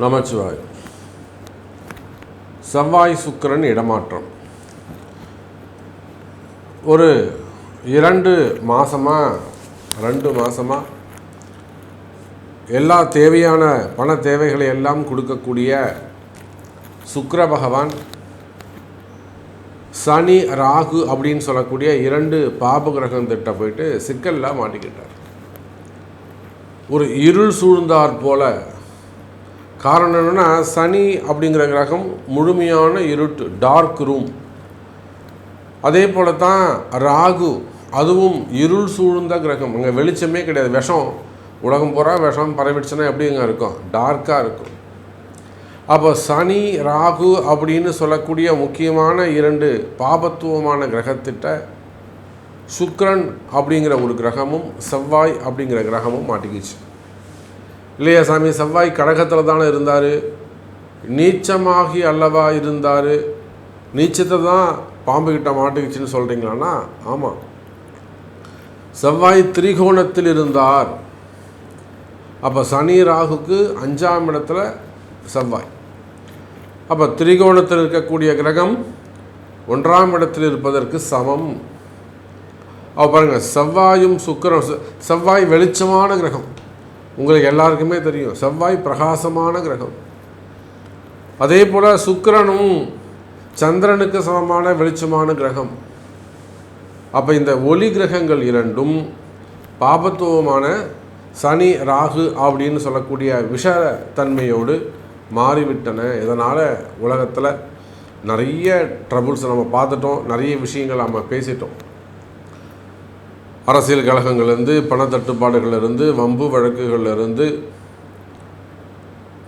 நமச்சிவாய். செவ்வாய் சுக்கிரன் இடமாற்றம் ஒரு 2 மாதமாக எல்லா தேவையான பண தேவைகளை எல்லாம் கொடுக்கக்கூடிய சுக்கிர பகவான் சனி ராகு அப்படின்னு சொல்லக்கூடிய 2 பாப கிரகம் திட்ட போயிட்டு சிக்கலில் மாட்டிக்கிட்டார். ஒரு இருள் சூழ்ந்தார் போல. காரணம் என்னென்னா, சனி அப்படிங்கிற கிரகம் முழுமையான இருட்டு, டார்க் ரூம். அதே போல தான் ராகு, அதுவும் இருள் சூழ்ந்த கிரகம். அங்கே வெளிச்சமே கிடையாது. விஷம், உலகம் பூரா விஷம் பரவிடுச்சுன்னா எப்படிங்க இருக்கும்? டார்க்காக இருக்கும். அப்போ சனி ராகு அப்படின்னு சொல்லக்கூடிய முக்கியமான 2 பாபத்துவமான கிரகத்திட்ட சுக்கிரன் அப்படிங்கிற ஒரு கிரகமும் செவ்வாய் அப்படிங்கிற கிரகமும் மாட்டிக்கிச்சு. இல்லையா சாமி? செவ்வாய் கடகத்தில் தானே இருந்தார், நீச்சமாகி அல்லவா இருந்தார், நீச்சத்தை தான் பாம்புக்கிட்ட மாட்டிக்கிச்சுன்னு சொல்கிறீங்களான்னா ஆமாம். செவ்வாய் திரிகோணத்தில் இருந்தார். அப்போ சனி ராகுக்கு 5ஆம் இடத்துல செவ்வாய். அப்போ திரிகோணத்தில் இருக்கக்கூடிய கிரகம் 1ஆம் இடத்தில் இருப்பதற்கு சமம். அப்போ பாருங்கள், செவ்வாயும் சுக்கிரன். செவ்வாய் வெளிச்சமான கிரகம், உங்களுக்கு எல்லாருக்குமே தெரியும். செவ்வாய் பிரகாசமான கிரகம். அதே போல் சுக்கிரனும் சந்திரனுக்கு சமமான வெளிச்சமான கிரகம். அப்போ இந்த ஒளி கிரகங்கள் 2ம் பாபத்துவமான சனி ராகு அப்படின்னு சொல்லக்கூடிய விஷத்தன்மையோடு மாறிவிட்டன. இதனால் உலகத்தில் நிறைய ட்ரபுள்ஸ் நம்ம பார்த்துட்டோம், நிறைய விஷயங்கள் நம்ம பேசிட்டோம். அரசியல் கழகங்கள்லேருந்து, பணத்தட்டுப்பாடுகளிலிருந்து, வம்பு வழக்குகளிலிருந்து,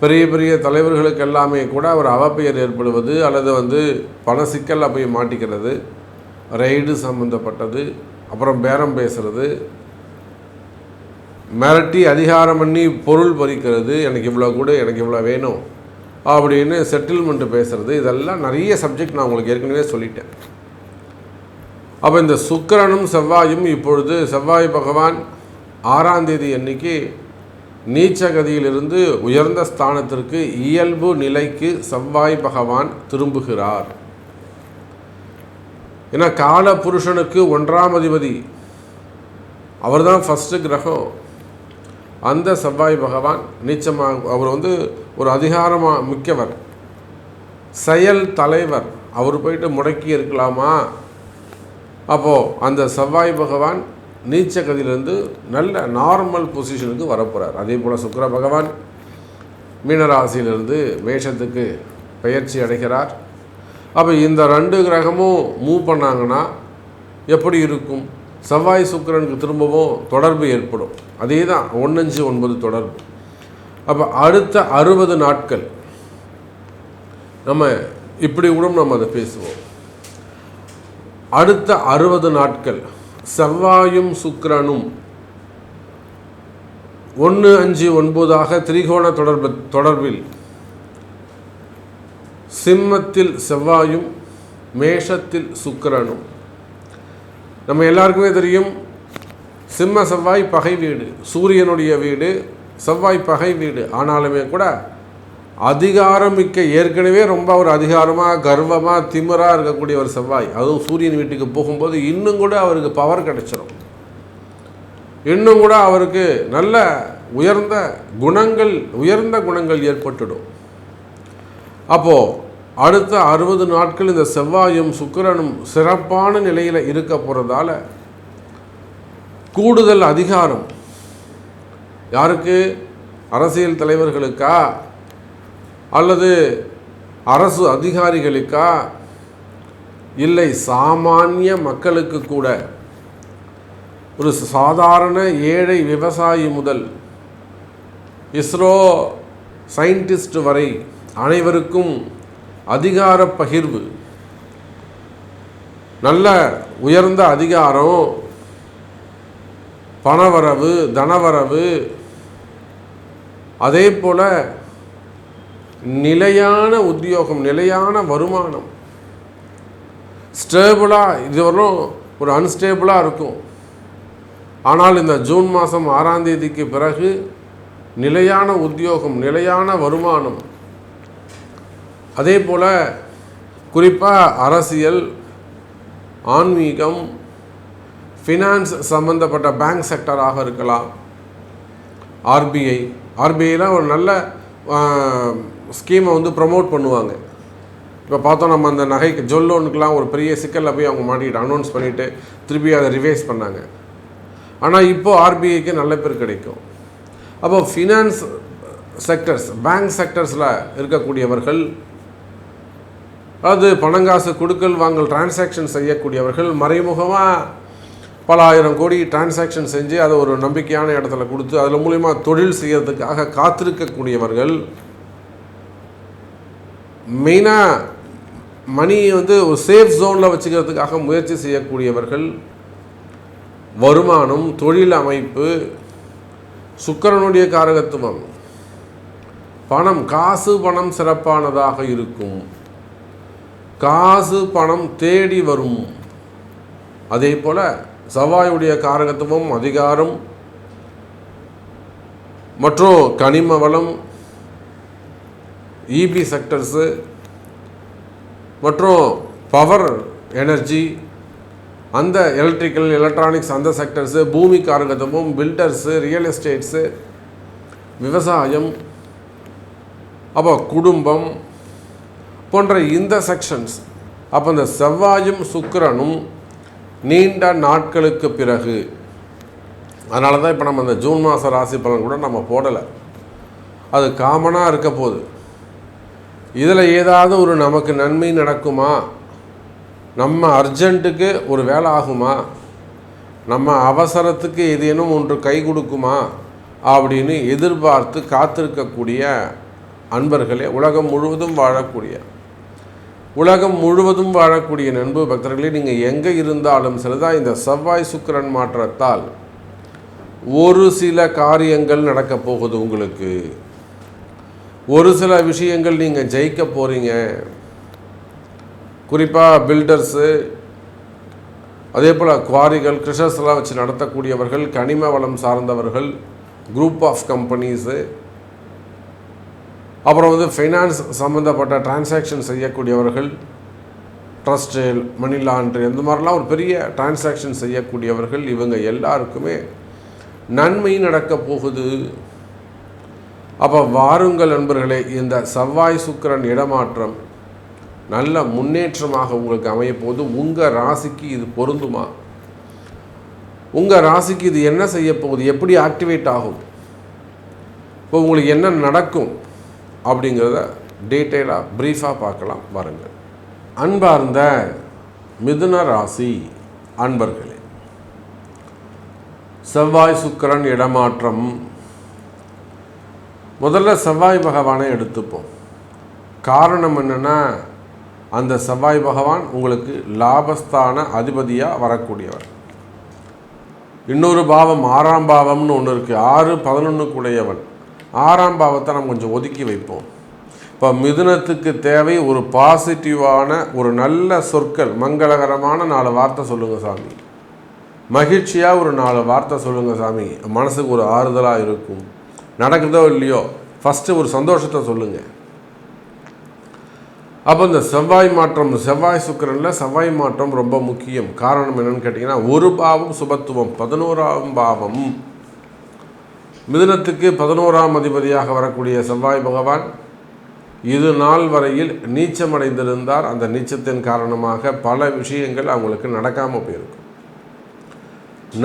பெரிய பெரிய தலைவர்களுக்கு எல்லாமே கூட ஒரு அவப்பெயர் ஏற்படுவது அல்லது பண சிக்கலில் போய் மாட்டிக்கிறது, ரைடு சம்மந்தப்பட்டது, அப்புறம் பேரம் பேசுகிறது, மிரட்டி அதிகாரம் பண்ணி பொருள் பறிக்கிறது, எனக்கு இவ்வளோ கூட, எனக்கு இவ்வளோ வேணும் அப்படின்னு செட்டில்மெண்ட்டு பேசுகிறது, இதெல்லாம் நிறைய சப்ஜெக்ட் நான் உங்களுக்கு ஏற்கனவே சொல்லிட்டேன். அப்போ இந்த சுக்கிரனும் செவ்வாயும் இப்பொழுது செவ்வாய் பகவான் 6ஆம் தேதி அன்னைக்கு நீச்சகதியிலிருந்து உயர்ந்த ஸ்தானத்திற்கு இயல்பு நிலைக்கு செவ்வாய் பகவான் திரும்புகிறார். ஏன்னா கால புருஷனுக்கு 1ஆம் அதிபதி அவர் தான் ஃபஸ்ட்டு கிரகம். அந்த செவ்வாய் பகவான் நீச்சமாக, அவர் ஒரு அதிகாரமாக மிக்கவர், செயல் தலைவர். அவர் போயிட்டு முடக்கி இருக்கலாமா? அப்போது அந்த செவ்வாய் பகவான் நீச்சகதியிலேருந்து நல்ல நார்மல் பொசிஷனுக்கு வரப்போகிறார். அதே போல் சுக்கிர பகவான் மீனராசியிலிருந்து மேஷத்துக்கு பெயர்ச்சி அடைகிறார். அப்போ இந்த 2 கிரகமும் மூவ் பண்ணாங்கன்னா எப்படி இருக்கும்? செவ்வாய் சுக்கிரனுக்கு திரும்பவும் தொடர்பு ஏற்படும். அதே தான் 1-5-9 தொடர்பு. அப்போ அடுத்த 60 நாட்கள் நம்ம இப்படி கூட நம்ம அதை பேசுவோம். அடுத்த 60 நாட்கள் செவ்வாயும் சுக்கிரனும் 1-5-9 திரிகோண தொடர்பில் சிம்மத்தில் செவ்வாயும் மேஷத்தில் சுக்கிரனும். நம்ம எல்லாருக்குமே தெரியும், சிம்ம செவ்வாய் பகை வீடு, சூரியனுடைய வீடு, செவ்வாய் பகை வீடு. ஆனாலுமே கூட அதிகாரம் மிக்க, ஏற்கனவே ரொம்ப ஒரு அதிகாரமாக கர்வமாக திமிராக இருக்கக்கூடிய ஒரு செவ்வாய், அதுவும் சூரியன் வீட்டுக்கு போகும்போது இன்னும் கூட அவருக்கு பவர் கிடைச்சிடும். இன்னும் கூட அவருக்கு நல்ல உயர்ந்த குணங்கள் ஏற்பட்டுடும். அப்போது அடுத்த 60 நாட்கள் இந்த செவ்வாயும் சுக்கிரனும் சிறப்பான நிலையில் இருக்க போகிறதால கூடுதல் அதிகாரம் யாருக்கு? அரசியல் தலைவர்களுக்கா அல்லது அரசு அதிகாரிகளுக்கா? இல்லை, சாமானிய மக்களுக்கு கூட, ஒரு சாதாரண ஏழை விவசாயி முதல் இஸ்ரோ சயின்டிஸ்ட் வரை அனைவருக்கும் அதிகார பகிர்வு, நல்ல உயர்ந்த அதிகாரம், பணவரவு, தனவரவு, அதே போல் நிலையான உத்தியோகம், நிலையான வருமானம், ஸ்டேபிளாக. இதுவரையும் ஒரு அன்ஸ்டேபிளாக இருக்கும். ஆனால் இந்த ஜூன் மாதம் 6ஆம் தேதிக்கு பிறகு நிலையான உத்தியோகம், நிலையான வருமானம். அதே போல் குறிப்பாக அரசியல், ஆன்மீகம், ஃபினான்ஸ் சம்மந்தப்பட்ட பேங்க் செக்டராக இருக்கலாம். ஆர்பிஐலாம் ஒரு நல்ல ஸ்கீமை ப்ரமோட் பண்ணுவாங்க. இப்போ பார்த்தோம், நம்ம அந்த நகைக்கு ஜுவல் லோனுக்கெலாம் ஒரு பெரிய சிக்கலில் போய் அவங்க மாட்டிக்கிட்டு அனௌன்ஸ் பண்ணிவிட்டு திருப்பி அதை ரிவைஸ் பண்ணாங்க. ஆனால் இப்போது ஆர்பிஐக்கு நல்ல பேர் கிடைக்கும். அப்போ ஃபினான்ஸ் செக்டர்ஸ், பேங்க் செக்டர்ஸில் இருக்கக்கூடியவர்கள், அதாவது பணங்காசு கொடுக்கல் வாங்கல் டிரான்சாக்ஷன் செய்யக்கூடியவர்கள், மறைமுகமாக பல ஆயிரம் கோடி டிரான்சாக்ஷன் செஞ்சு அதை ஒரு நம்பிக்கையான இடத்துல கொடுத்து அதில் மூலிமா தொழில் செய்யறதுக்காக காத்திருக்கக்கூடியவர்கள், மெயினாக மணியை ஒரு சேஃப் ஜோனில் வச்சுக்கிறதுக்காக முயற்சி செய்யக்கூடியவர்கள், வருமானம், தொழில் அமைப்பு, சுக்கிரனுடைய காரகத்துவம், பணம், காசு பணம் சிறப்பானதாக இருக்கும். காசு பணம் தேடி வரும். அதே போல் செவ்வாயுடைய காரகத்துவம் அதிகாரம் மற்றும் கனிம வளம், இபி செக்டர்ஸு மற்றும் பவர் எனர்ஜி, அந்த எலக்ட்ரிக்கல் எலக்ட்ரானிக்ஸ் அந்த செக்டர்ஸு, பூமி காரகத்துவம், பில்டர்ஸு, ரியல் எஸ்டேட்ஸு, விவசாயம், அப்போ குடும்பம் போன்ற இந்த செக்ஷன்ஸ். அப்போ இந்த செவ்வாயும் சுக்கிரனும் நீண்ட நாட்களுக்கு பிறகு, அதனால தான் இப்போ நம்ம அந்த ஜூன் மாத ராசி பலன் கூட நம்ம போடலை, அது காமனாக இருக்க போகுது. இதில் ஏதாவது ஒரு நமக்கு நன்மை நடக்குமா, நம்ம அர்ஜென்ட்டுக்கு ஒரு வேலை ஆகுமா, நம்ம அவசரத்துக்கு ஏதேனும் ஒன்று கை கொடுக்குமா அப்படின்னு எதிர்பார்த்து காத்திருக்கக்கூடிய அன்பர்களே, உலகம் முழுவதும் வாழக்கூடிய நண்பு பக்தர்களே, நீங்கள் எங்கே இருந்தாலும் சரிதான், இந்த செவ்வாய் சுக்கிரன் மாற்றத்தால் ஒரு சில காரியங்கள் நடக்கப் போகுது. உங்களுக்கு ஒரு சில விஷயங்கள் நீங்கள் ஜெயிக்க போகிறீங்க. குறிப்பாக பில்டர்ஸு, அதே போல் குவாரிகள், கிருஷர்ஸ்லாம் வச்சு நடத்தக்கூடியவர்கள், கனிம வளம் சார்ந்தவர்கள், குரூப் ஆஃப் கம்பெனிஸு, அப்புறம் ஃபைனான்ஸ் சம்மந்தப்பட்ட டிரான்சாக்ஷன் செய்யக்கூடியவர்கள், ட்ரஸ்ட்டு, மணி லாண்ட்ரி, இந்த மாதிரிலாம் ஒரு பெரிய டிரான்சாக்ஷன் செய்யக்கூடியவர்கள், இவங்க எல்லாருக்குமே நன்மை நடக்கப் போகுது. அப்போ வாருங்கள் நண்பர்களே, இந்த செவ்வாய் சுக்கிரன் இடமாற்றம் நல்ல முன்னேற்றமாக உங்களுக்கு அமையப்போகுது. உங்கள் ராசிக்கு இது பொருந்துமா? உங்கள் ராசிக்கு இது என்ன செய்ய போகுது? எப்படி ஆக்டிவேட் ஆகும்? இப்போ உங்களுக்கு என்ன நடக்கும் அப்படிங்கிறத டீட்டெயிலாக ப்ரீஃபாக பார்க்கலாம் பாருங்கள். அன்பார்ந்த மிதுன ராசி அன்பர்களே, செவ்வாய் சுக்கிரன் இடமாற்றம். முதல்ல செவ்வாய் பகவானை எடுத்துப்போம். காரணம் என்னென்னா, அந்த செவ்வாய் பகவான் உங்களுக்கு லாபஸ்தான அதிபதியாக வரக்கூடியவர். இன்னொரு பாவம், 6ஆம் பாவம்னு ஒன்று இருக்குது. 6, 11 6ஆம் பாவத்தை நம்ம கொஞ்சம் ஒதுக்கி வைப்போம். இப்போ மிதுனத்துக்கு தேவை ஒரு பாசிட்டிவான, ஒரு நல்ல சொற்கள், மங்களகரமான 4 வார்த்தை சொல்லுங்கள் சாமி, மகிழ்ச்சியாக ஒரு 4 வார்த்தை சொல்லுங்கள் சாமி, மனசுக்கு ஒரு ஆறுதலாக இருக்கும். நடக்குதோ இல்லையோ, ஃபஸ்ட்டு ஒரு சந்தோஷத்தை சொல்லுங்கள். அப்போ இந்த செவ்வாய் மாற்றம், செவ்வாய் சுக்கிரனில் செவ்வாய் மாற்றம் ரொம்ப முக்கியம். காரணம் என்னென்னு கேட்டிங்கன்னா, ஒரு பாவம் சுபத்துவம், 11ஆம் பாவம், மிதுனத்துக்கு 11ஆம் அதிபதியாக வரக்கூடிய செவ்வாய் பகவான் இது நாள் வரையில் நீச்சமடைந்திருந்தார். அந்த நீச்சத்தின் காரணமாக பல விஷயங்கள் அவங்களுக்கு நடக்காமல் போயிருக்கும்.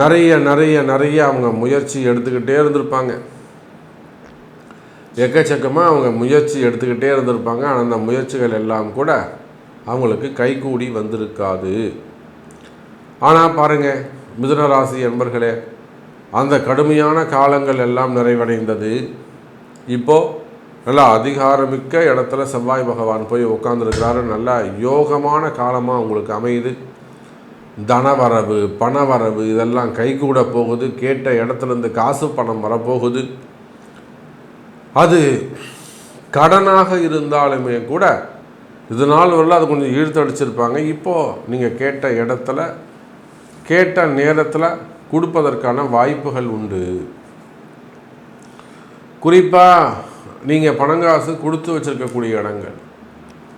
நிறைய அவங்க முயற்சி எடுத்துக்கிட்டே இருந்திருப்பாங்க. எக்கச்சக்கமாக அவங்க முயற்சி எடுத்துக்கிட்டே இருந்திருப்பாங்க. ஆனால் அந்த முயற்சிகள் எல்லாம் கூட அவங்களுக்கு கைகூடி வந்திருக்காது. ஆனால் பாருங்கள் மிதுனராசி என்பர்களே, அந்த கடுமையான காலங்கள் எல்லாம் நிறைவடைந்தது. இப்போது நல்லா அதிகாரமிக்க இடத்துல செவ்வாய் பகவான் போய் உட்காந்துருக்கிறாரு. நல்லா யோகமான காலமாக உங்களுக்கு அமையுது. தனவரவு, பணவரவு இதெல்லாம் கைகூட போகுது. கேட்ட இடத்துலேருந்து காசு பணம் வரப்போகுது. அது கடனாக இருந்தாலுமே கூட இது நாள் வரல அது கொஞ்சம் இழுத்தடிச்சிருப்பாங்க. இப்போது நீங்கள் கேட்ட இடத்துல கேட்ட நேரத்தில் கொடுப்பதற்கான வாய்ப்புகள் உண்டு. குறிப்பாக நீங்கள் பணங்காசு கொடுத்து வச்சுருக்கக்கூடிய இடங்கள்,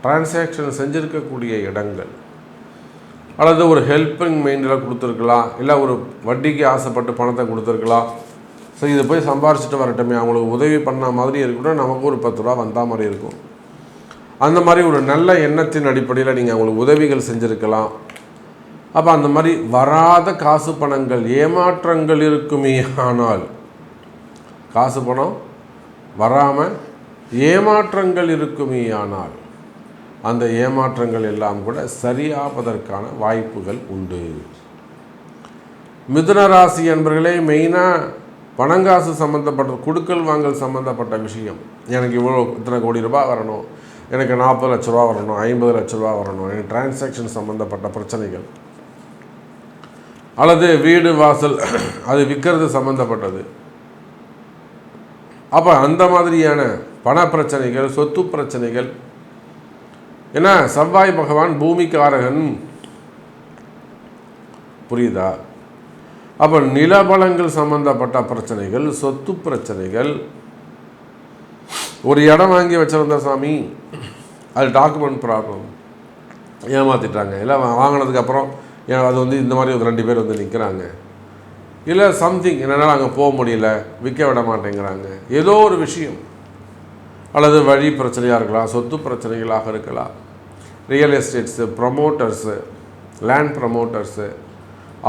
டிரான்சாக்ஷன் செஞ்சுருக்கக்கூடிய இடங்கள், அல்லது ஒரு ஹெல்பிங் மைண்டில் கொடுத்துருக்கலாம், இல்லை ஒரு வட்டிக்கு ஆசைப்பட்டு பணத்தை கொடுத்துருக்கலாம். ஸோ இதை போய் சம்பாரிச்சிட்டு வரட்டுமே, அவங்களுக்கு உதவி பண்ண மாதிரி இருக்கட்டும், நமக்கு ஒரு 10 ரூபா வந்தால் மாதிரி இருக்கும். அந்த மாதிரி ஒரு நல்ல எண்ணத்தின் அடிப்படையில் நீங்கள் அவங்களுக்கு உதவிகள் செஞ்சுருக்கலாம். அப்போ அந்த மாதிரி வராத காசு பணங்கள் ஏமாற்றங்கள் இருக்குமே, ஆனால் காசு பணம் வராமல் ஏமாற்றங்கள் இருக்குமே, ஆனால் அந்த ஏமாற்றங்கள் எல்லாம் கூட சரியாவதற்கான வாய்ப்புகள் உண்டு. மிதுன ராசி என்பர்களே, மெயினாக பணங்காசு சம்மந்தப்பட்ட கொடுக்கல் வாங்கல் சம்மந்தப்பட்ட விஷயம், எனக்கு இத்தனை கோடி ரூபாய் வரணும், எனக்கு 40 லட்ச ரூபா வரணும், 50 லட்ச ரூபா வரணும், எனக்கு டிரான்சாக்ஷன் சம்மந்தப்பட்ட பிரச்சனைகள், அல்லது வீடு வாசல் அது விற்கிறது சம்மந்தப்பட்டது. அப்போ அந்த மாதிரியான பண பிரச்சனைகள், சொத்து பிரச்சனைகள், ஏன்னா செவ்வாய் பகவான் பூமிக்காரகன், புரியுதா? அப்போ நிலபலங்கள் சம்பந்தப்பட்ட பிரச்சனைகள், சொத்து பிரச்சனைகள், ஒரு இடம் வாங்கி வச்சிருந்த சாமி, அது டாக்குமெண்ட் ப்ராப்ளம், ஏமாற்றிட்டாங்க, இல்லை வாங்கினதுக்கப்புறம் அது இந்த மாதிரி ஒரு 2 பேர் நிற்கிறாங்க, இல்லை சம்திங் என்னால் அங்கே போக முடியல, விற்க விட மாட்டேங்கிறாங்க, ஏதோ ஒரு விஷயம், அல்லது வழி பிரச்சனையாக இருக்கலாம், சொத்து பிரச்சனைகளாக இருக்கலாம், real estates, promoters, land promoters,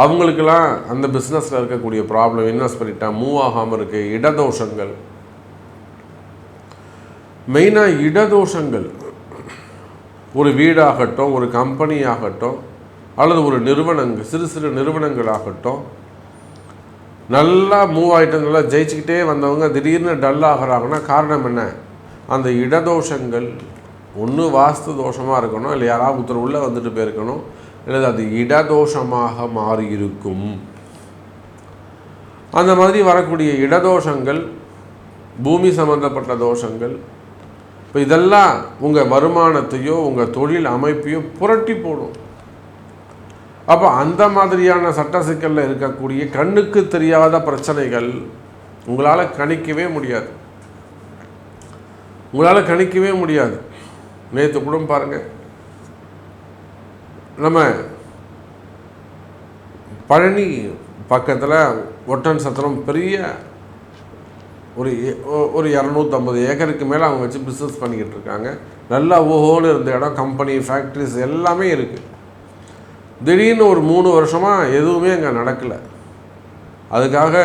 அவங்களுக்கெல்லாம் அந்த பிஸ்னஸில் இருக்கக்கூடிய ப்ராப்ளம், இன்வெஸ்ட் பண்ணிட்டா மூவ் ஆகாமல் இருக்குது, இடதோஷங்கள், மெயினாக இடதோஷங்கள், ஒரு வீடாகட்டும், ஒரு கம்பெனி ஆகட்டும், அல்லது ஒரு நிறுவனங்கள், சிறு சிறு நிறுவனங்களாகட்டும், நல்லா மூவ் ஆகிட்டு நல்லா ஜெயிச்சுக்கிட்டே வந்தவங்க திடீர்னு டல் ஆகிறாங்கன்னா காரணம் என்ன? அந்த இடதோஷங்கள். ஒன்று வாஸ்து தோஷமாக இருக்கணும், இல்லை யாராவது ஒருத்தர் உள்ளே வந்துட்டு போயிருக்கணும், இல்லை அது இடதோஷமாக மாறி இருக்கும். அந்த மாதிரி வரக்கூடிய இடதோஷங்கள், பூமி சம்பந்தப்பட்ட தோஷங்கள், இப்போ இதெல்லாம் உங்கள் வருமானத்தையோ உங்கள் தொழில் அமைப்பையோ புரட்டி போடும். அப்போ அந்த மாதிரியான சட்ட சிக்கலில் இருக்கக்கூடிய கண்ணுக்கு தெரியாத பிரச்சனைகள் உங்களால் கணிக்கவே முடியாது, உங்களால் கணிக்கவே முடியாது. நேற்று கூட பாருங்கள், நம்ம பழனி பக்கத்தில் ஒட்டன் சத்திரம் பெரிய ஒரு 250 ஏக்கருக்கு மேலே அவங்க வச்சு பிஸ்னஸ் பண்ணிக்கிட்டு இருக்காங்க. நல்லா ஓஹோன்னு இருந்த இடம், கம்பெனி, ஃபேக்ட்ரிஸ் எல்லாமே இருக்குது. திடீர்னு ஒரு 3 வருஷமாக எதுவுமே அங்கே நடக்கலை. அதுக்காக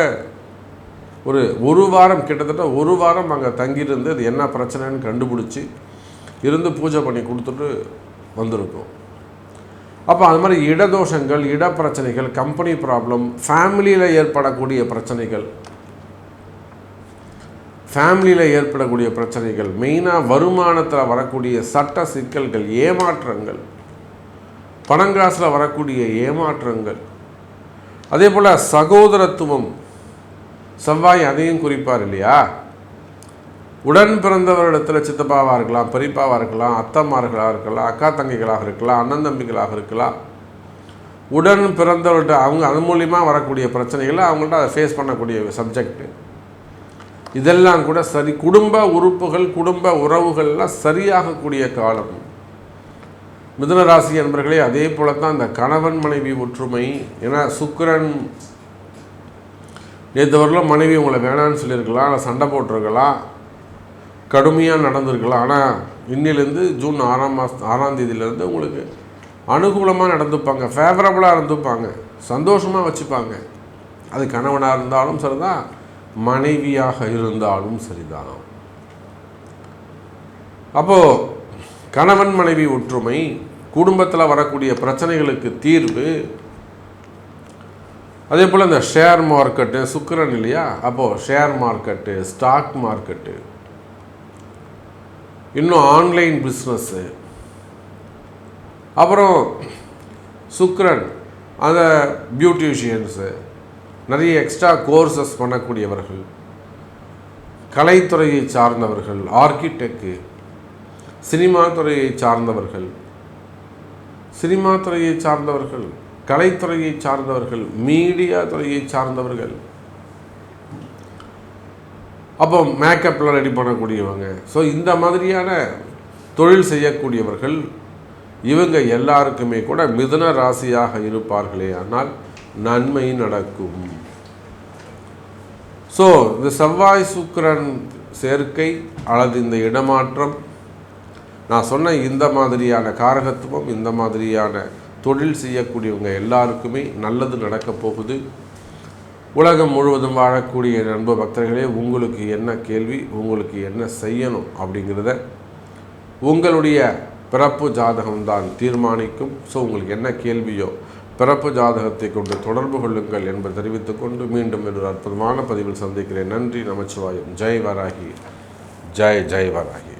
ஒரு வாரம், கிட்டத்தட்ட 1 வாரம் அங்கே தங்கியிருந்து அது என்ன பிரச்சனைன்னு கண்டுபிடிச்சி இருந்து பூஜை பண்ணி கொடுத்துட்டு வந்திருக்கோம். அப்போ அது மாதிரி இடதோஷங்கள், இடப்பிரச்சனைகள், கம்பெனி ப்ராப்ளம், ஃபேமிலியில் ஏற்படக்கூடிய பிரச்சனைகள், மெயினாக வருமானத்தில் வரக்கூடிய சட்ட சிக்கல்கள், ஏமாற்றங்கள், பணங்காசில் வரக்கூடிய ஏமாற்றங்கள், அதே போல் சகோதரத்துவம், செவ்வாய் அதையும் குறிப்பார் இல்லையா? உடன் பிறந்தவரிடத்தில் சித்தப்பாவாக இருக்கலாம், பெரியப்பாவாக இருக்கலாம், அத்தம்மார்களாக இருக்கலாம், அக்கா தங்கைகளாக இருக்கலாம், அண்ணன் தம்பிகளாக இருக்கலாம். உடன் பிறந்தவர்கிட்ட அவங்க அது மூலிமா வரக்கூடிய பிரச்சனைகளை அவங்கள்ட்ட அதை ஃபேஸ் பண்ணக்கூடிய சப்ஜெக்டு. இதெல்லாம் கூட சரி, குடும்ப உறுப்புகள், குடும்ப உறவுகள்லாம் சரியாகக்கூடிய காலம். மிதுன ராசி என்பர்களே, அதே போல தான் இந்த கணவன் மனைவி ஒற்றுமை. ஏன்னா சுக்கிரன் நேற்று வரலாம் மனைவி உங்களை வேணான்னு சொல்லியிருக்கலாம், இல்லை சண்டை போட்டிருக்கலாம், கடுமையாக நடந்திருக்கலாம். ஆனால் இன்னிலேருந்து ஜூன் 6ஆம் தேதியிலேருந்து உங்களுக்கு அனுகூலமாக நடந்துப்பாங்க, ஃபேவரபுளாக இருந்துப்பாங்க, சந்தோஷமாக வச்சுப்பாங்க. அது கணவனாக இருந்தாலும் சரிதான், மனைவியாக இருந்தாலும் சரிதான். அப்போது கணவன் மனைவி ஒற்றுமை, குடும்பத்தில் வரக்கூடிய பிரச்சனைகளுக்கு தீர்வு. அதே போல் இந்த ஷேர் மார்க்கெட்டு, சுக்கிரன் இல்லையா? அப்போது ஷேர் மார்க்கெட்டு, ஸ்டாக் மார்க்கெட்டு, இன்னும் ஆன்லைன் பிஸ்னஸ்ஸு, அப்புறம் சுக்கிரன் அந்த பியூட்டிஷியன்ஸு, நிறைய எக்ஸ்ட்ரா கோர்சஸ் பண்ணக்கூடியவர்கள், கலைத்துறையை சார்ந்தவர்கள், ஆர்கிடெக்டு, சினிமா துறையை சார்ந்தவர்கள், கலைத்துறையை சார்ந்தவர்கள், மீடியா துறையை சார்ந்தவர்கள், அப்போ மேக்கப்லாம் ரெடி பண்ணக்கூடியவங்க, ஸோ இந்த மாதிரியான தொழில் செய்யக்கூடியவர்கள் இவங்க எல்லாருக்குமே கூட மிதுன ராசியாக இருப்பார்களே ஆனால் நன்மை நடக்கும். ஸோ இந்த செவ்வாய் சுக்கிரன் சேர்க்கை அல்லது இந்த இடமாற்றம், நான் சொன்ன இந்த மாதிரியான காரகத்துவம், இந்த மாதிரியான தொழில் செய்யக்கூடியவங்க எல்லாருக்குமே நல்லது நடக்கப் போகுது. உலகம் முழுவதும் வாழக்கூடிய நண்ப பக்தர்களே, உங்களுக்கு என்ன கேள்வி, உங்களுக்கு என்ன செய்யணும் அப்படிங்கிறத உங்களுடைய பிறப்பு ஜாதகம்தான் தீர்மானிக்கும். ஸோ உங்களுக்கு என்ன கேள்வியோ பிறப்பு ஜாதகத்தை கொண்டு தொடர்பு கொள்ளுங்கள் என்பதை தெரிவித்துக்கொண்டு மீண்டும் ஒரு அற்புதமான பதிவில் சந்திக்கிறேன். நன்றி, நமச்சிவாயம். ஜெய் வராகி, ஜெய் ஜெய் வராகி.